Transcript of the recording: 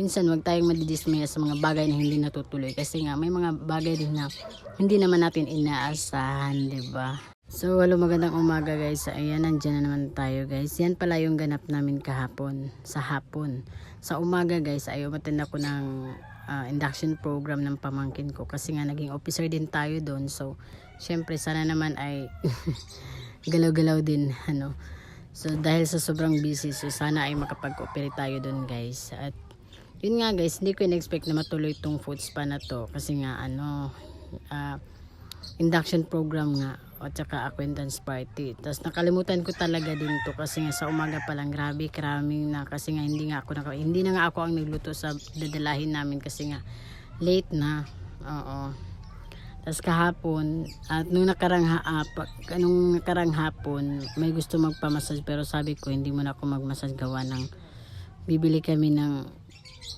Minsan wag tayong madidismaya sa mga bagay na hindi natutuloy kasi nga may mga bagay din na hindi naman natin inaasahan, 'di ba? So, hello, magandang umaga guys. Ayan, nandiyan na naman tayo guys. Yan pala yung ganap namin kahapon, sa hapon. Sa umaga guys, ay umattend ako ng induction program ng pamangkin ko kasi nga naging officer din tayo doon. So, syempre sana naman ay galaw-galaw din, ano. So, dahil sa sobrang busy, so sana ay makapag-cooperate tayo doon guys. At yun nga guys, hindi ko in-expect na matuloy itong food spa na to kasi nga induction program nga at saka acquaintance party. Tapos nakalimutan ko talaga din to kasi nga sa umaga pa lang, grabe karaming na kasi nga hindi na nga ako ang nagluto sa dadalahin namin kasi nga late na. Oo. Tapos kahapon at nung nakarang hapon may gusto magpa-massage pero sabi ko hindi mo na ako mag-massage gawa ng bibili kami ng